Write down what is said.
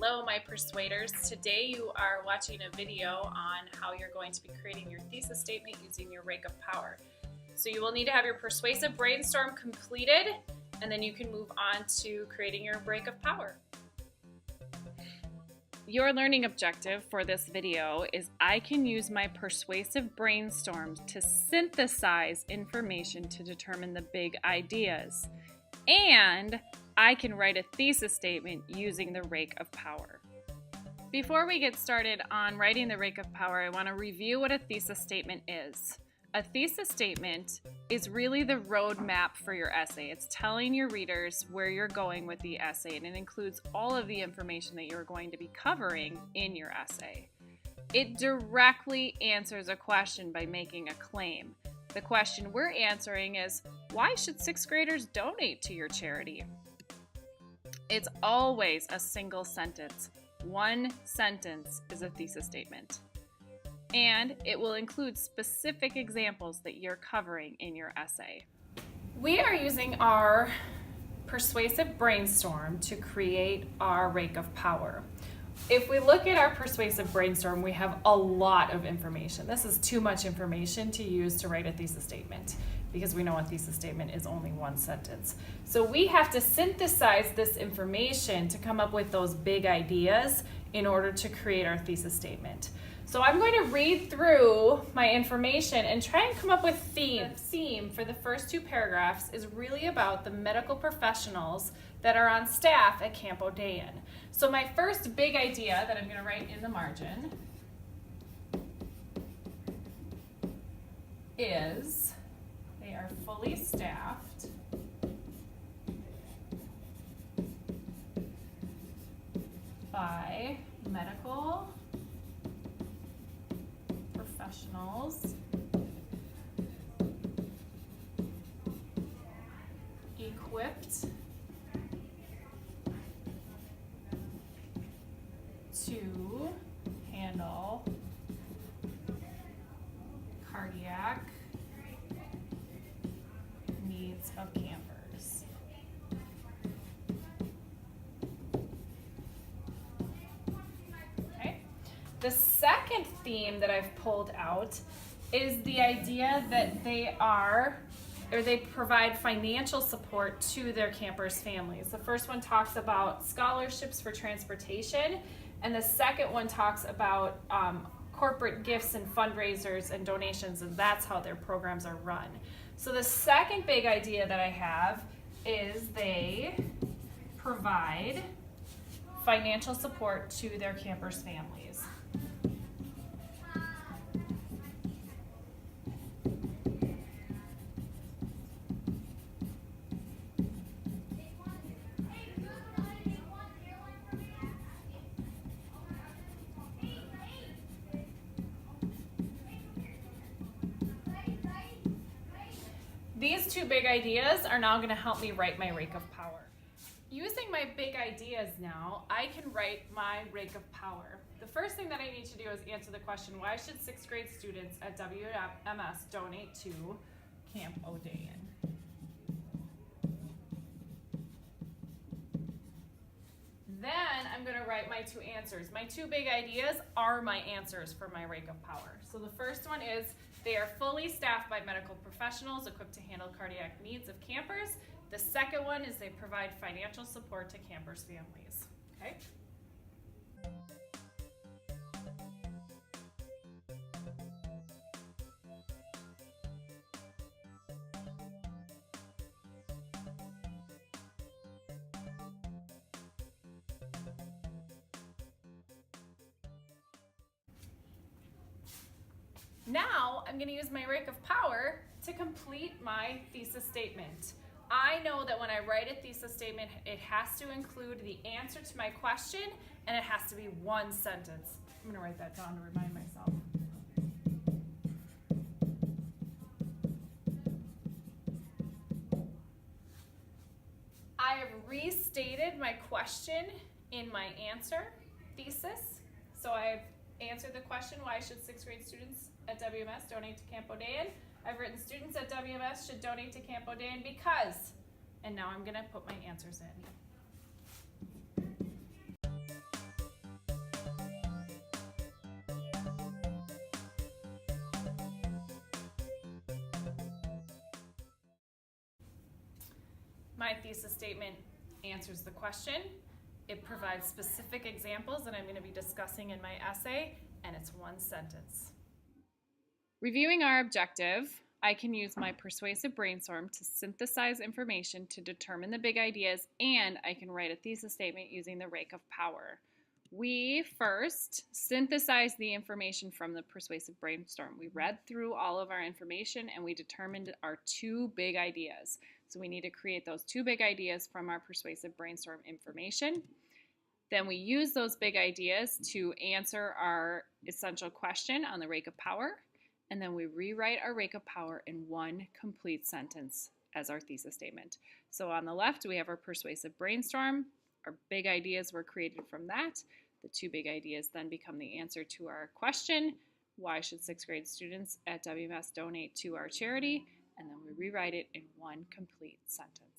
Hello, my persuaders. Today you are watching a video on how you're going to be creating your thesis statement using your Rake of Power. So you will need to have your persuasive brainstorm completed, and then you can move on to creating your Rake of Power. Your learning objective for this video is I can use my persuasive brainstorms to synthesize information to determine the big ideas. And I can write a thesis statement using the Rake of Power. Before we get started on writing the Rake of Power, I want to review what a thesis statement is. A thesis statement is really the roadmap for your essay. It's telling your readers where you're going with the essay, and it includes all of the information that you're going to be covering in your essay. It directly answers a question by making a claim. The question we're answering is, why should sixth graders donate to your charity? It's always a single sentence. One sentence is a thesis statement. And it will include specific examples that you're covering in your essay. We are using our persuasive brainstorm to create our Rake of Power. If we look at our persuasive brainstorm, we have a lot of information. This is too much information to use to write a thesis statement because we know a thesis statement is only one sentence. So we have to synthesize this information to come up with those big ideas in order to create our thesis statement. So I'm going to read through my information and try and come up with theme. The theme for the first two paragraphs is really about the medical professionals that are on staff at Camp O'Dayan. So my first big idea that I'm going to write in the margin is they are fully staffed by medical professionals equipped to handle cardiac needs of campers. Okay. The second theme that I've pulled out is the idea that they provide financial support to their campers' families. The first one talks about scholarships for transportation, and the second one talks about corporate gifts and fundraisers and donations, and that's how their programs are run. So the second big idea that I have is they provide financial support to their campers' families. These two big ideas are now going to help me write my Rake of Power. Using my big ideas now, I can write my Rake of Power. The first thing that I need to do is answer the question, why should sixth grade students at WMS donate to Camp O'Dayan? Then I'm going to write my two answers. My two big ideas are my answers for my Rake of Power. So the first one is they are fully staffed by medical professionals equipped to handle cardiac needs of campers. The second one is they provide financial support to campers' families. Okay? Now I'm going to use my Rake of Power to complete my thesis statement. I know that when I write a thesis statement, it has to include the answer to my question, and it has to be one sentence. I'm going to write that down to remind myself. I have restated my question in my answer thesis. So I've answered the question, why should sixth grade students at WMS donate to Camp O'Dayan? I've written students at WMS should donate to Camp O'Dayan because, and now I'm going to put my answers in. My thesis statement answers the question. It provides specific examples that I'm going to be discussing in my essay, and it's one sentence. Reviewing our objective, I can use my persuasive brainstorm to synthesize information to determine the big ideas, and I can write a thesis statement using the Rake of Power. We first synthesized the information from the persuasive brainstorm. We read through all of our information and we determined our two big ideas. So we need to create those two big ideas from our persuasive brainstorm information. Then we use those big ideas to answer our essential question on the Rake of Power. And then we rewrite our Rake of Power in one complete sentence as our thesis statement. So on the left, we have our persuasive brainstorm. Our big ideas were created from that. The two big ideas then become the answer to our question, why should 6th grade students at WMS donate to our charity? And then we rewrite it in one complete sentence.